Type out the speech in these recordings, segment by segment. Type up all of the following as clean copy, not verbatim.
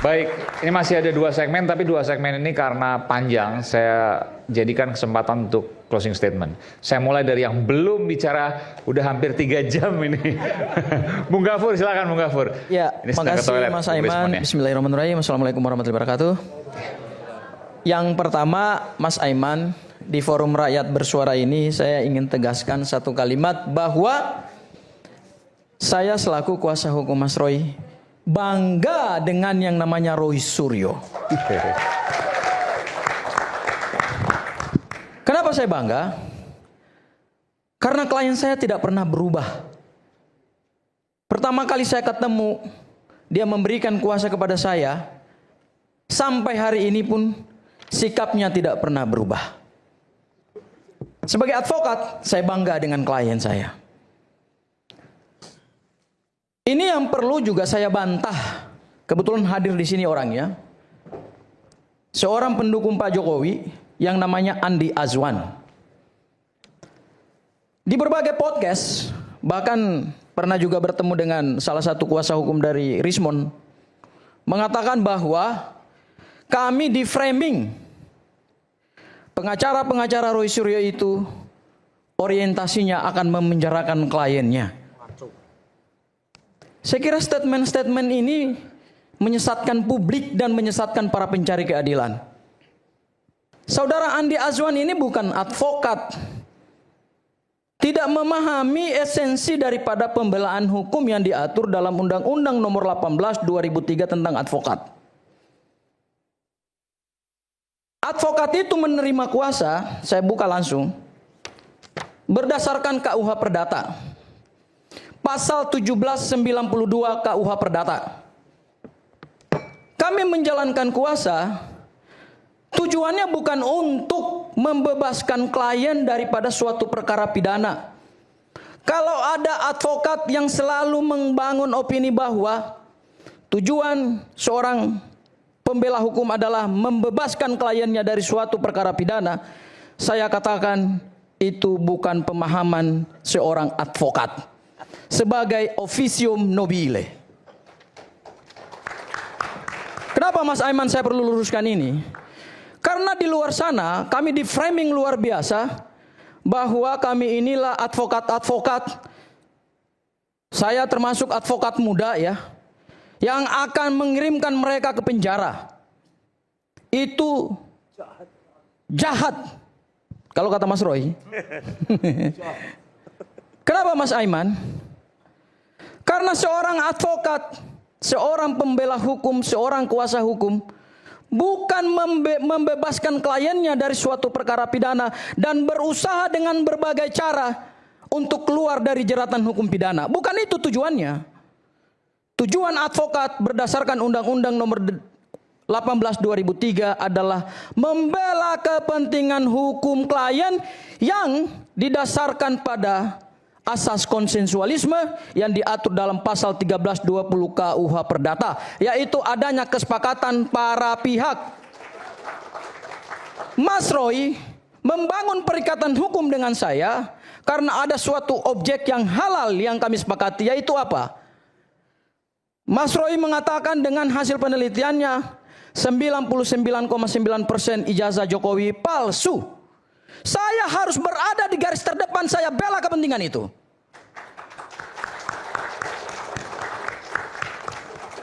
Baik, ini masih ada 2 segmen, tapi 2 segmen ini karena panjang, saya jadikan kesempatan untuk closing statement. Saya mulai dari yang belum bicara, udah hampir 3 jam ini. Bung Gafur, silakan Bung Gafur. Ya, terima kasih Mas Aiman. Bismillahirrahmanirrahim. Assalamualaikum warahmatullahi wabarakatuh. Yang pertama, Mas Aiman, di forum rakyat bersuara ini saya ingin tegaskan satu kalimat bahwa saya selaku kuasa hukum Mas Roy bangga dengan yang namanya Roy Suryo. Kenapa saya bangga? Karena klien saya tidak pernah berubah. Pertama kali saya ketemu, dia memberikan kuasa kepada saya. Sampai hari ini pun sikapnya tidak pernah berubah. Sebagai advokat, saya bangga dengan klien saya. Ini yang perlu juga saya bantah. Kebetulan hadir di sini orangnya. Seorang pendukung Pak Jokowi yang namanya Andi Azwan. Di berbagai podcast, bahkan pernah juga bertemu dengan salah satu kuasa hukum dari Rismon, mengatakan bahwa kami di framing pengacara-pengacara Roy Suryo itu orientasinya akan memenjarakan kliennya. Saya kira statement-statement ini menyesatkan publik dan menyesatkan para pencari keadilan. Saudara Andi Azwan ini bukan advokat. Tidak memahami esensi daripada pembelaan hukum yang diatur dalam Undang-Undang Nomor 18 2003 tentang advokat. Advokat itu menerima kuasa, saya buka langsung, berdasarkan KUH Perdata. Pasal 1792 KUH Perdata. Kami menjalankan kuasa, tujuannya bukan untuk membebaskan klien daripada suatu perkara pidana. Kalau ada advokat yang selalu membangun opini bahwa tujuan seorang pembela hukum adalah membebaskan kliennya dari suatu perkara pidana, saya katakan itu bukan pemahaman seorang advokat sebagai officium nobile. Kenapa Mas Aiman saya perlu luruskan ini? Karena di luar sana kami di framing luar biasa bahwa kami inilah advokat-advokat. Saya termasuk advokat muda ya, yang akan mengirimkan mereka ke penjara. Itu jahat. Kalau kata Mas Roy. Kenapa Mas Aiman? Karena seorang advokat, seorang pembela hukum, seorang kuasa hukum bukan membebaskan kliennya dari suatu perkara pidana dan berusaha dengan berbagai cara untuk keluar dari jeratan hukum pidana. Bukan itu tujuannya. Tujuan advokat berdasarkan Undang-Undang Nomor 18 2003 adalah membela kepentingan hukum klien yang didasarkan pada asas konsensualisme yang diatur dalam pasal 1320 KUH Perdata, yaitu adanya kesepakatan para pihak. Mas Roy membangun perikatan hukum dengan saya karena ada suatu objek yang halal yang kami sepakati, yaitu apa? Mas Roy mengatakan dengan hasil penelitiannya 99,9% ijazah Jokowi palsu. Saya harus berada di garis terdepan, saya bela kepentingan itu.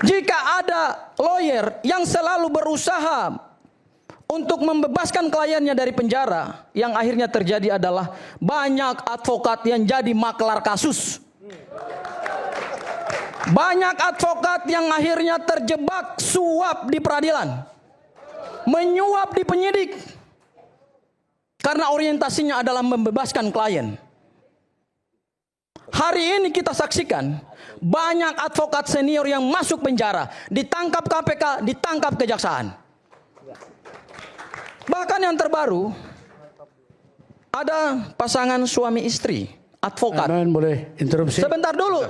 Jika ada lawyer yang selalu berusaha untuk membebaskan kliennya dari penjara, yang akhirnya terjadi adalah banyak advokat yang jadi maklar kasus. Banyak advokat yang akhirnya terjebak suap di peradilan, menyuap di penyidik, karena orientasinya adalah membebaskan klien. Hari ini kita saksikan banyak advokat senior yang masuk penjara, ditangkap KPK, ditangkap kejaksaan. Bahkan yang terbaru, ada pasangan suami istri, advokat. Boleh interupsi? Sebentar dulu.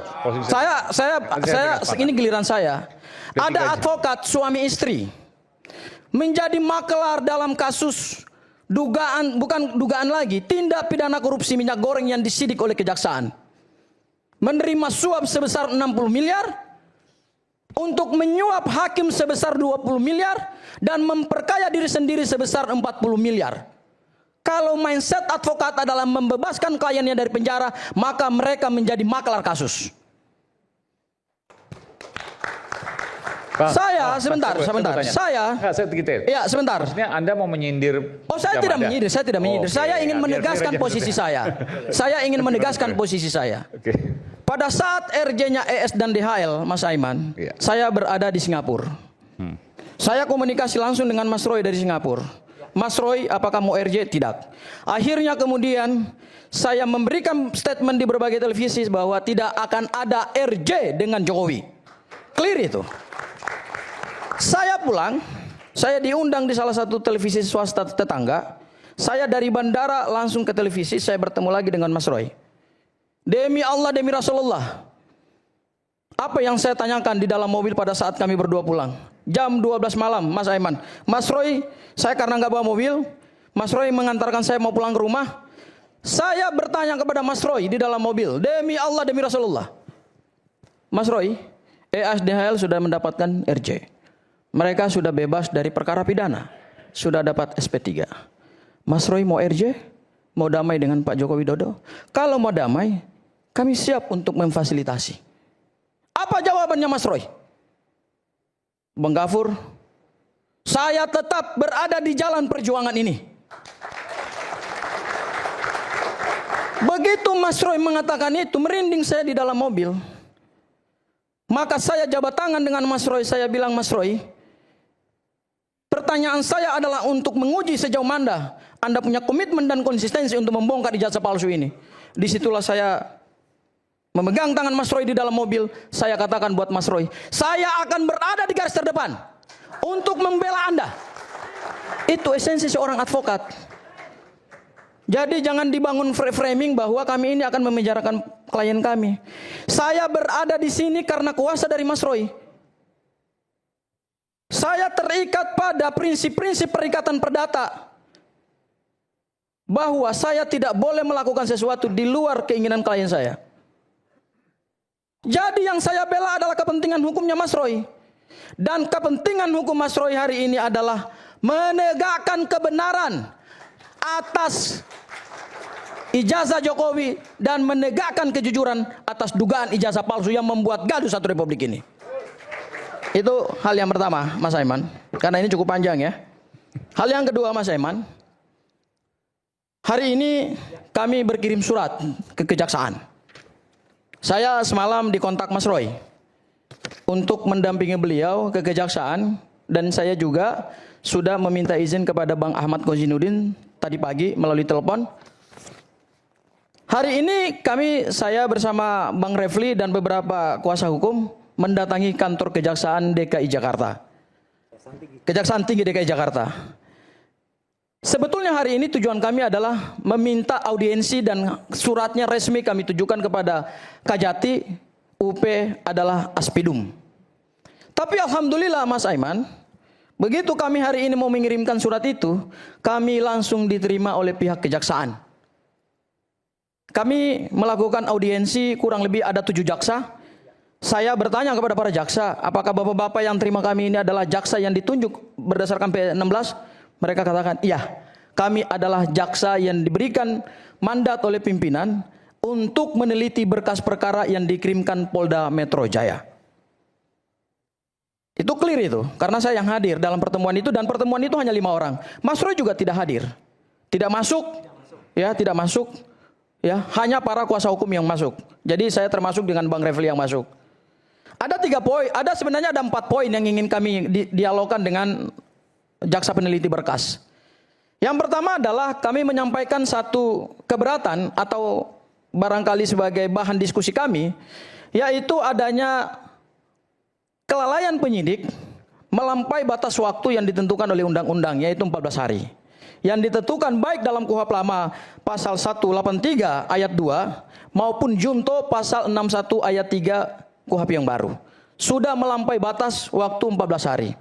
Ini giliran saya. Ada advokat suami istri menjadi maklar dalam kasus dugaan, bukan dugaan lagi, tindak pidana korupsi minyak goreng yang disidik oleh kejaksaan. Menerima suap sebesar 60 miliar, untuk menyuap hakim sebesar 20 miliar dan memperkaya diri sendiri sebesar 40 miliar. Kalau mindset advokat adalah membebaskan kliennya dari penjara, maka mereka menjadi maklar kasus. Saya sebentar. Saya sedikit. ya sebentar. Maksudnya Anda mau menyindir? Oh, saya tidak menyindir, saya tidak menyindir. Saya ingin menegaskan posisi saya. Saya ingin menegaskan posisi saya. Pada saat RJ-nya ES dan DHL, Mas Aiman, saya berada di Singapura. Saya komunikasi langsung dengan Mas Roy dari Singapura. Mas Roy, apakah mau RJ? Tidak. Akhirnya kemudian saya memberikan statement di berbagai televisi bahwa tidak akan ada RJ dengan Jokowi. Clear itu. Saya pulang, saya diundang di salah satu televisi swasta tetangga. Saya dari bandara langsung ke televisi, saya bertemu lagi dengan Mas Roy. Demi Allah, demi Rasulullah, apa yang saya tanyakan di dalam mobil pada saat kami berdua pulang. Jam 12 malam, Mas Aiman. Mas Roy, saya karena nggak bawa mobil, Mas Roy mengantarkan saya mau pulang ke rumah. Saya bertanya kepada Mas Roy di dalam mobil, demi Allah, demi Rasulullah, Mas Roy, ESDHL sudah mendapatkan RJ. Mereka sudah bebas dari perkara pidana, sudah dapat SP3. Mas Roy mau RJ? Mau damai dengan Pak Joko Widodo? Kalau mau damai, kami siap untuk memfasilitasi. Apa jawabannya Mas Roy? Bang Gafur, saya tetap berada di jalan perjuangan ini. Begitu Mas Roy mengatakan itu, merinding saya di dalam mobil. Maka saya jabat tangan dengan Mas Roy, saya bilang, Mas Roy, pertanyaan saya adalah untuk menguji sejauh mana Anda punya komitmen dan konsistensi untuk membongkar ijazah palsu ini. Disitulah saya memegang tangan Mas Roy di dalam mobil. Saya katakan buat Mas Roy, saya akan berada di garis terdepan untuk membela Anda. Itu esensi seorang advokat. Jadi jangan dibangun framing bahwa kami ini akan memenjarakan klien kami. Saya berada di sini karena kuasa dari Mas Roy. Saya terikat pada prinsip-prinsip perikatan perdata, bahwa saya tidak boleh melakukan sesuatu di luar keinginan klien saya. Jadi yang saya bela adalah kepentingan hukumnya Mas Roy. Dan kepentingan hukum Mas Roy hari ini adalah menegakkan kebenaran atas ijazah Jokowi dan menegakkan kejujuran atas dugaan ijazah palsu yang membuat gaduh satu republik ini. Itu hal yang pertama, Mas Aiman. Karena ini cukup panjang ya. Hal yang kedua, Mas Aiman. Hari ini kami berkirim surat ke kejaksaan. Saya semalam dikontak Mas Roy untuk mendampingi beliau ke kejaksaan. Dan saya juga sudah meminta izin kepada Bang Ahmad Kozinudin tadi pagi melalui telepon. Hari ini saya bersama Bang Refli dan beberapa kuasa hukum mendatangi kantor Kejaksaan DKI Jakarta. Kejaksaan Tinggi DKI Jakarta. Sebetulnya hari ini tujuan kami adalah meminta audiensi dan suratnya resmi kami tujukan kepada Kajati, UP adalah Aspidum. Tapi alhamdulillah Mas Aiman, begitu kami hari ini mau mengirimkan surat itu, kami langsung diterima oleh pihak kejaksaan. Kami melakukan audiensi kurang lebih ada 7 jaksa. Saya bertanya kepada para jaksa, apakah bapak-bapak yang terima kami ini adalah jaksa yang ditunjuk berdasarkan P16? Mereka katakan, iya, kami adalah jaksa yang diberikan mandat oleh pimpinan untuk meneliti berkas perkara yang dikirimkan Polda Metro Jaya. Itu clear itu, karena saya yang hadir dalam pertemuan itu, dan pertemuan itu hanya 5 orang. Mas Roy juga tidak hadir, tidak masuk, ya, tidak masuk, ya, hanya para kuasa hukum yang masuk. Jadi saya termasuk dengan Bang Refli yang masuk. Ada 3 poin, sebenarnya ada 4 poin yang ingin kami dialogkan dengan jaksa peneliti berkas. Yang pertama adalah kami menyampaikan satu keberatan atau barangkali sebagai bahan diskusi kami, yaitu adanya kelalaian penyidik melampaui batas waktu yang ditentukan oleh undang-undang, yaitu 14 hari. Yang ditentukan baik dalam KUHP lama pasal 183 ayat 2 maupun junto pasal 61 ayat 3 KUHP yang baru. Sudah melampaui batas waktu 14 hari.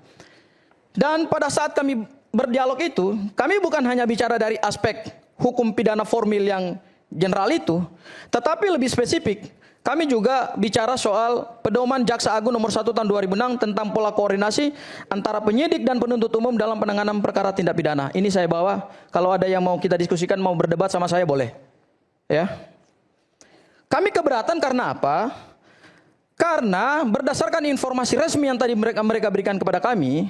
Dan pada saat kami berdialog itu, kami bukan hanya bicara dari aspek hukum pidana formil yang general itu, tetapi lebih spesifik, kami juga bicara soal pedoman Jaksa Agung nomor 1 tahun 2006 tentang pola koordinasi antara penyidik dan penuntut umum dalam penanganan perkara tindak pidana. Ini saya bawa, kalau ada yang mau kita diskusikan, mau berdebat sama saya boleh. Ya. Kami keberatan karena apa? Karena berdasarkan informasi resmi yang tadi mereka berikan kepada kami,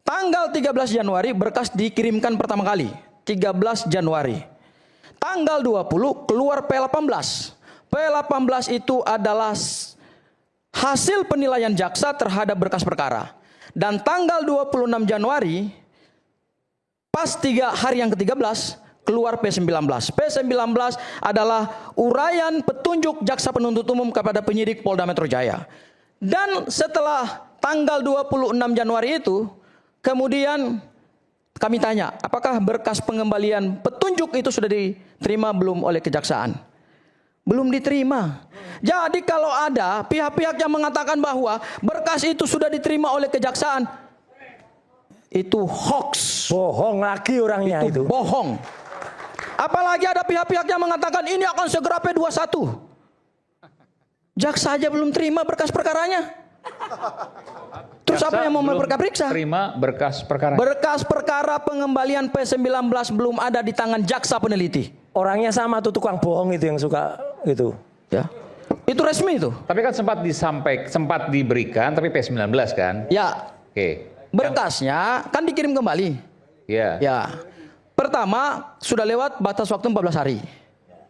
tanggal 13 Januari berkas dikirimkan pertama kali, 13 Januari. Tanggal 20 keluar P18. P18 itu adalah hasil penilaian jaksa terhadap berkas perkara. Dan tanggal 26 Januari, pas hari yang ke-13, keluar P19. P19 adalah uraian petunjuk jaksa penuntut umum kepada penyidik Polda Metro Jaya. Dan setelah tanggal 26 Januari itu, kemudian kami tanya, apakah berkas pengembalian petunjuk itu sudah diterima belum oleh kejaksaan? Belum diterima. Jadi kalau ada pihak-pihak yang mengatakan bahwa berkas itu sudah diterima oleh kejaksaan, itu hoax. Bohong lagi orangnya itu. Bohong. Apalagi ada pihak-pihak yang mengatakan ini akan segera P21. Jaksa aja belum terima berkas perkaranya. Terus Jaksa apa yang mau periksa? Terima berkas perkara. Berkas perkara pengembalian P19 belum ada di tangan jaksa peneliti. Orangnya sama tuh tukang bohong itu yang suka itu. Ya. Itu resmi itu. Tapi kan sempat diberikan tapi P19 kan? Ya. Oke. Berkasnya kan dikirim kembali. Iya. Ya. Pertama sudah lewat batas waktu 14 hari.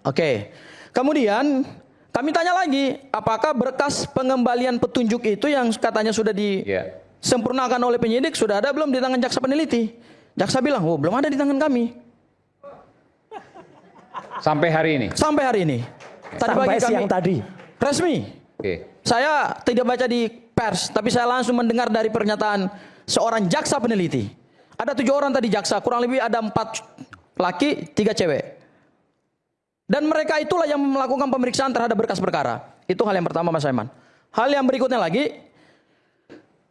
Oke. Kemudian kami tanya lagi, apakah berkas pengembalian petunjuk itu yang katanya sudah disempurnakan oleh penyidik sudah ada belum di tangan jaksa peneliti? Jaksa bilang, oh belum ada di tangan kami. Sampai hari ini? Sampai hari ini. Sampai siang tadi. Resmi. Oke. Saya tidak baca di pers, tapi saya langsung mendengar dari pernyataan seorang jaksa peneliti. Ada 7 orang tadi jaksa, kurang lebih ada 4 laki, 3 cewek. Dan mereka itulah yang melakukan pemeriksaan terhadap berkas perkara. Itu hal yang pertama, Mas Aiman. Hal yang berikutnya lagi,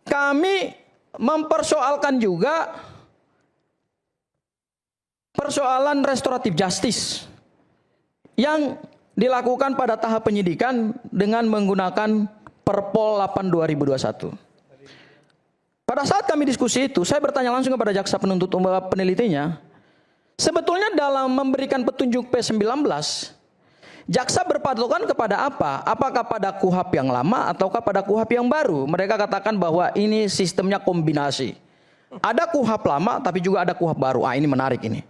kami mempersoalkan juga persoalan restoratif justice yang dilakukan pada tahap penyidikan dengan menggunakan Perpol 8 2021. Pada saat kami diskusi itu, saya bertanya langsung kepada jaksa penuntut umum penelitinya, sebetulnya dalam memberikan petunjuk P19, jaksa berpatokan kepada apa? Apakah pada KUHP yang lama ataukah pada KUHP yang baru? Mereka katakan bahwa ini sistemnya kombinasi. Ada KUHP lama tapi juga ada KUHP baru. Ah, ini menarik ini.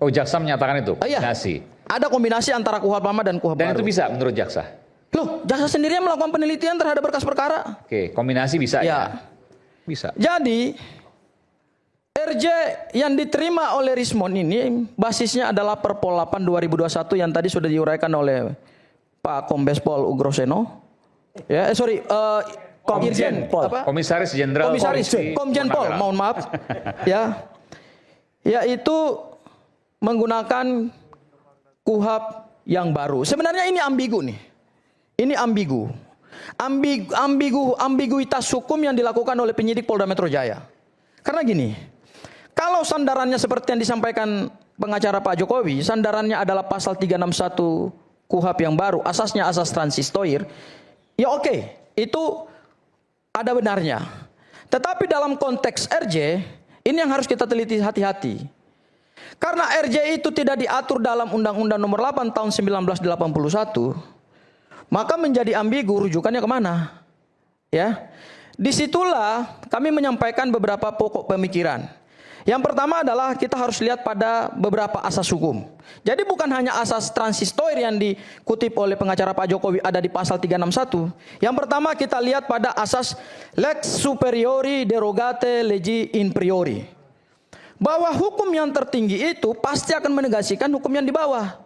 Oh, jaksa menyatakan itu? Kombinasi. Iya. Ada kombinasi antara KUHP lama dan KUHP baru. Dan itu bisa menurut jaksa? Loh, jaksa sendiri yang melakukan penelitian terhadap berkas perkara. Oke, kombinasi bisa ya? Bisa. Jadi, RJ yang diterima oleh Rismond ini basisnya adalah Perpol 8 2021 yang tadi sudah diuraikan oleh Pak Kombes Pol Ugroseno. Ya, Komjen Pol. Komisaris Jenderal Polisi. Komjen Pol, mohon maaf. Ya. Yaitu menggunakan KUHP yang baru. Sebenarnya ini ambigu nih. Ini ambigu. Ambiguitas hukum yang dilakukan oleh penyidik Polda Metro Jaya. Karena gini, kalau sandarannya seperti yang disampaikan pengacara Pak Jokowi, sandarannya adalah pasal 361 KUHP yang baru, asasnya asas transistoir, ya oke, itu ada benarnya. Tetapi dalam konteks RJ, ini yang harus kita teliti hati-hati. Karena RJ itu tidak diatur dalam Undang-Undang Nomor 8 Tahun 1981, maka menjadi ambigu rujukannya kemana? Ya, disitulah kami menyampaikan beberapa pokok pemikiran. Yang pertama adalah kita harus lihat pada beberapa asas hukum. Jadi bukan hanya asas transistoir yang dikutip oleh pengacara Pak Jokowi ada di pasal 361. Yang pertama kita lihat pada asas lex superiori derogate legi in priori. Bahwa hukum yang tertinggi itu pasti akan menegasikan hukum yang di bawah.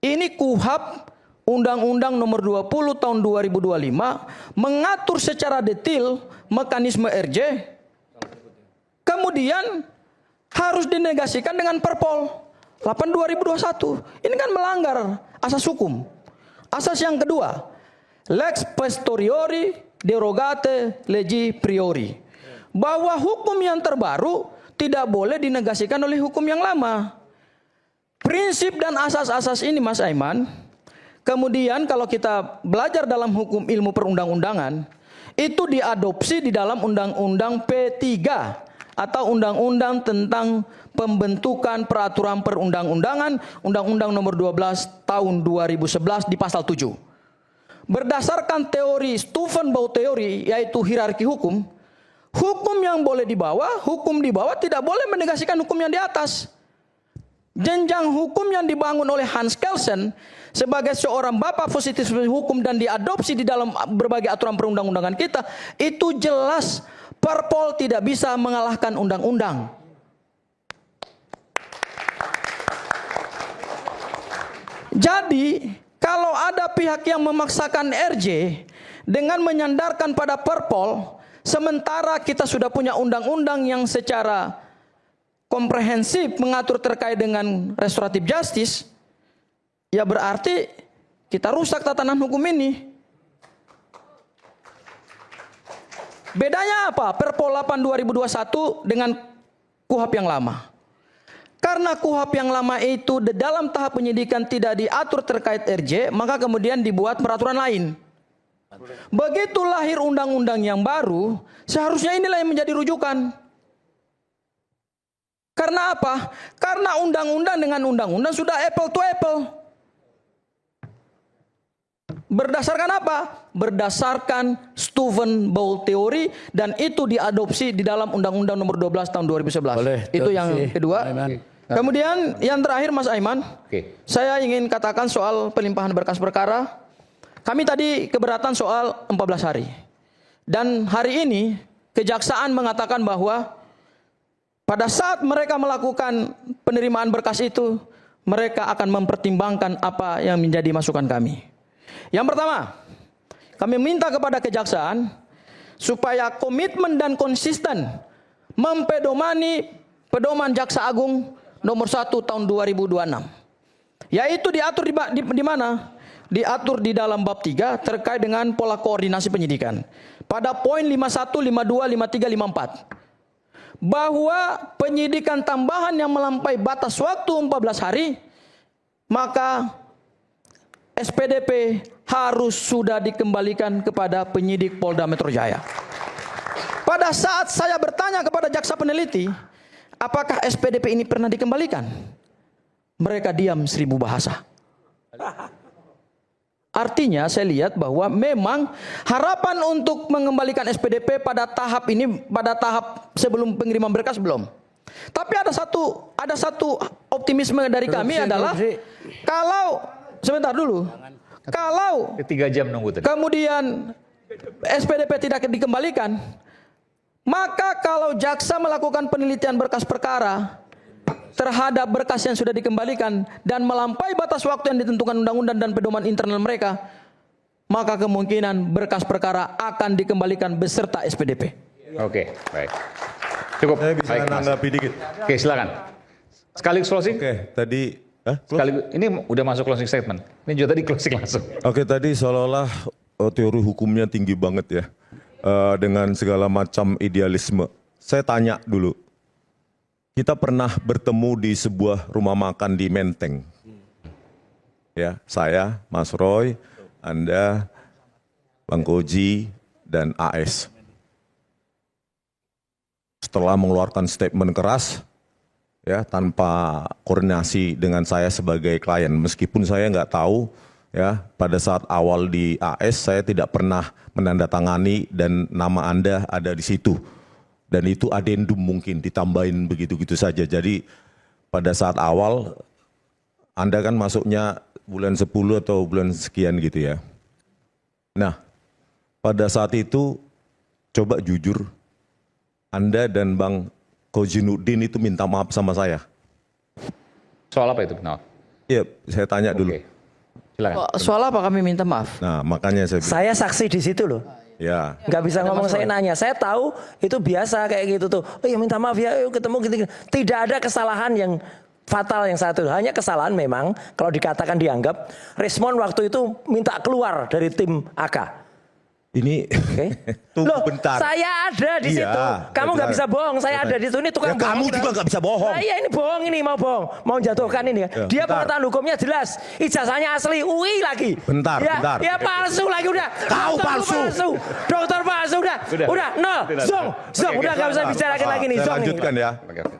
Ini KUHP Undang-Undang Nomor 20 Tahun 2025 mengatur secara detail mekanisme RJ. Kemudian harus dinegasikan dengan Perpol 8 2021. Ini kan melanggar asas hukum. Asas yang kedua, lex posteriori derogate legi priori. Bahwa hukum yang terbaru tidak boleh dinegasikan oleh hukum yang lama. Prinsip dan asas-asas ini, Mas Aiman, kemudian kalau kita belajar dalam hukum ilmu perundang-undangan, itu diadopsi di dalam Undang-Undang P3 atau Undang-Undang tentang Pembentukan Peraturan Perundang-Undangan, Undang-Undang Nomor 12 Tahun 2011 di pasal 7. Berdasarkan teori Steuvenbauer teori, yaitu hierarki hukum, hukum yang boleh dibawa, hukum di bawah tidak boleh menegasikan hukum yang di atas. Jenjang hukum yang dibangun oleh Hans Kelsen sebagai seorang bapak positif hukum dan diadopsi di dalam berbagai aturan perundang-undangan kita, itu jelas Perpol tidak bisa mengalahkan undang-undang. Jadi, kalau ada pihak yang memaksakan RJ dengan menyandarkan pada Perpol, sementara kita sudah punya undang-undang yang secara komprehensif mengatur terkait dengan restoratif justice, ya berarti kita rusak tatanan hukum ini. Bedanya apa? Perpol 8 2021 dengan KUHP yang lama. Karena KUHP yang lama itu di dalam tahap penyidikan tidak diatur terkait RJ, maka kemudian dibuat peraturan lain. Begitu lahir undang-undang yang baru, seharusnya inilah yang menjadi rujukan. Karena apa? Karena undang-undang dengan undang-undang sudah apple to apple. Berdasarkan apa? Berdasarkan Steuvenbauer teori, dan itu diadopsi di dalam Undang-Undang Nomor 12 Tahun 2011. Boleh, itu yang kedua. Kemudian yang terakhir Mas Aiman, saya ingin katakan soal pelimpahan berkas perkara. Kami tadi keberatan soal 14 hari. Dan hari ini kejaksaan mengatakan bahwa pada saat mereka melakukan penerimaan berkas itu, mereka akan mempertimbangkan apa yang menjadi masukan kami. Yang pertama, kami minta kepada kejaksaan supaya komitmen dan konsisten mempedomani pedoman Jaksa Agung nomor 1 tahun 2026. Yaitu diatur di mana? Diatur di dalam bab 3 terkait dengan pola koordinasi penyidikan. Pada poin 51, 52, 53, 54. Bahwa penyidikan tambahan yang melampaui batas waktu 14 hari, maka SPDP harus sudah dikembalikan kepada penyidik Polda Metro Jaya. Pada saat saya bertanya kepada jaksa peneliti, apakah SPDP ini pernah dikembalikan? Mereka diam 1000 bahasa. Artinya saya lihat bahwa memang harapan untuk mengembalikan SPDP pada tahap ini, pada tahap sebelum pengiriman berkas belum. Tapi ada satu optimisme dari kami adalah kalau sebentar dulu, kalau 3 jam nunggu tadi. kemudian SPDP tidak dikembalikan, maka kalau jaksa melakukan penelitian berkas perkara terhadap berkas yang sudah dikembalikan dan melampaui batas waktu yang ditentukan undang-undang dan pedoman internal mereka, maka kemungkinan berkas perkara akan dikembalikan beserta SPDP. Oke, baik. Cukup. Saya bisa baik, menanggapi dikit. Oke, silakan. Sekaligus closing. Oke, tadi Sekaligus, ini udah masuk closing statement. Ini juga tadi closing langsung. Oke, tadi seolah-olah teori hukumnya tinggi banget ya. Dengan segala macam idealisme. Saya tanya dulu. Kita pernah bertemu di sebuah rumah makan di Menteng. Ya, saya, Mas Roy, Anda, Bang Koji, dan AS. Setelah mengeluarkan statement keras, ya, tanpa koordinasi dengan saya sebagai klien, meskipun saya nggak tahu, ya, pada saat awal di AS saya tidak pernah menandatangani dan nama Anda ada di situ. Dan itu adendum mungkin ditambahin begitu-gitu saja. Jadi pada saat awal Anda kan masuknya bulan 10 atau bulan sekian gitu ya. Nah, pada saat itu coba jujur, Anda dan Bang Kojinuddin itu minta maaf sama saya. Soal apa itu? No. Iya, saya tanya dulu. Oke. Silakan. Soal apa kami minta maaf? Nah, makanya saya bilang, Saya saksi di situ loh. ya. Nggak bisa ngomong, saya nanya. Saya tahu itu biasa kayak gitu tuh. Oh ya minta maaf ya, yuk ketemu gitu. Tidak ada kesalahan yang fatal yang satu. Hanya kesalahan memang kalau dikatakan dianggap Rismon waktu itu minta keluar dari tim AK. Ini tunggu Loh, bentar. saya ada di Iya, situ. Kamu nggak benar. bisa bohong. Saya ada di situ. Ini tukang Ya, kamu bohong. juga nggak bisa bohong. Nah, iya ini bohong ini mau bohong, mau jatuhkan ini. Ya, Dia bentar. pengetahuan hukumnya jelas, ijazahnya asli, UI lagi. Bentar, ya, bentar. Ya palsu lagi udah. Kau Dokter palsu. Dokter palsu udah nol. Zong, Oke, udah nggak usah bicarakan lagi nih. Saya Zong. lanjutkan ya. Oke, oke.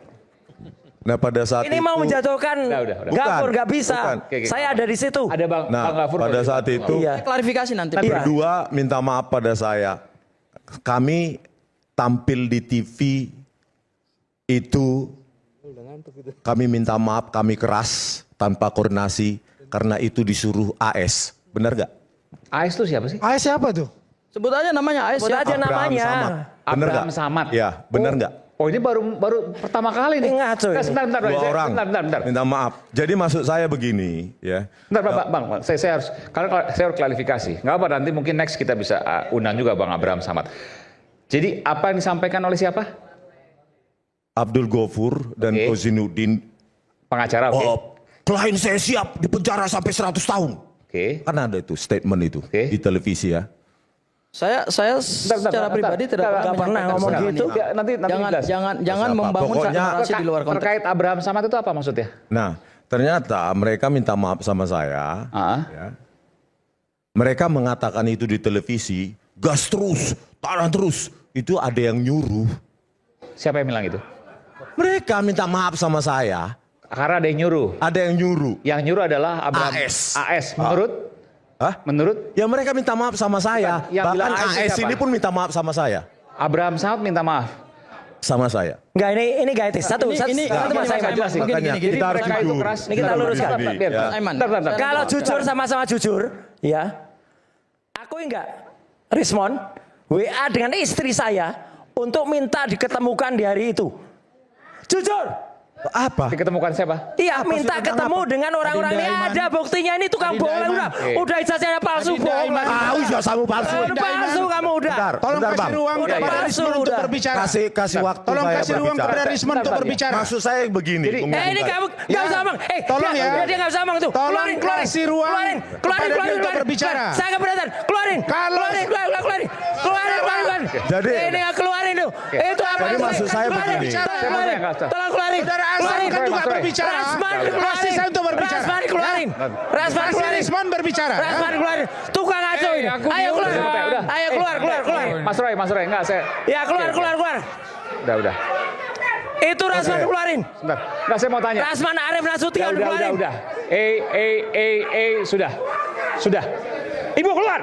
Nah pada saat Ini itu, mau menjatuhkan Udah. Gafur, Bukan, nggak bisa. bukan. Oke, Saya ada di situ. Ada Bang Nah Gafur. pada saat itu Iya. Klarifikasi nanti. Iya. berdua minta maaf pada saya. Kami tampil di TV itu kami minta maaf, kami keras tanpa koordinasi karena itu disuruh AS. Benar gak? AS itu siapa sih? AS siapa tuh? Sebut aja namanya AS Sebut siapa? aja namanya. Benar Abraham gak? Samad. Ya, benar Oh, nggak? Oh ini baru pertama kali nih. Ini ngaco ini. Sebentar, Dua orang Bentar. minta maaf. Jadi maksud saya begini, ya. Bentar, Bang, saya harus karena saya harus klarifikasi. Nggak apa nanti mungkin next kita bisa undang juga Bang Abraham Samad. Jadi apa yang disampaikan oleh siapa? Abdul Ghafur dan Oke. Kozinuddin. Pengacara, oke. Klien saya siap dipenjara sampai 100 tahun. Oke. Kan ada itu statement itu Oke. di televisi ya. Saya secara pribadi tidak Nggak pernah menyampaikan ngomong seperti gitu. ini. Ya, nanti jelas. Jangan Siapa? membangun Pokoknya- narasi di luar konteks. Terkait Abraham Samad itu apa maksudnya? Nah, ternyata mereka minta maaf sama saya. Ah. Ya. Mereka mengatakan itu di televisi, gas terus, tahan terus. Itu ada yang nyuruh. Siapa yang bilang itu? Mereka minta maaf sama saya, Karena ada yang nyuruh. ada yang nyuruh. Yang nyuruh adalah Abraham AS. Menurut? Hah? Menurut Ya mereka minta maaf sama saya. Yang Bahkan bilang AS AS siapa? ini pun minta maaf sama saya. Abraham Samad minta maaf. Sama saya. Enggak ini gak etis. Satu Ini- satu ini- satu ini- saya ini- nggak jelasin. Begini, Makanya gini, kita harus mereka itu jujur. keras. Ini kita luruskan. Bentar. Aiman. Bentar. Kalau jujur sama-sama jujur, ya. Aku enggak respon WA dengan istri saya untuk minta diketemukan di hari itu. Jujur. Apa? Diketemukan siapa? Iya, minta sih, tentang ketemu apa? dengan orang-orang ini. Adinda Aiman. Ada buktinya, ini tukang Adinda bohong Aiman. udah ijazahnya palsu Adinda bohong. Aiman. Tahu ijazahmu palsu. Palsu kamu udah. Bentar, Tolong bentar, kasih Bang. ruang Udah, kepada palsu Rismon untuk udah. berbicara. Kasih waktu Tolong saya kasih ruang berbicara. kepada Rismon untuk berbicara. Maksud saya begini. Jadi- Bung Ini Bung. kamu Ya. nggak usah ngomong. Tolong ya. Dia nggak usah ngomong tuh. Tolong Keluarin. kasih ruang Keluarin. kepada dia untuk berbicara. Saya nggak keberatan. Keluarin. Kalau- Keluarin. Jadi- ini nggak keluarin tuh. Itu apa? Jadi maksud saya Keluarin. begini. Keluarin. Tolong keluarin. Saudara Azam Keluarin. kan juga Mas Roy. berbicara. Rasman Kasih keluarin. saya untuk berbicara. Rasman keluarin. Rasman Kasih keluarin. Rismon berbicara. Rasman keluarin. Tukang ngaco ini. aku Ayo bingung. keluar. Udah. Ayo keluar. Mas Roy, enggak saya. Ya keluar. Udah. Itu Rasman keluarin. Sebentar. Enggak saya mau tanya. Rasman Arif Nasution keluarin. Udah. Sudah. Ibu keluar.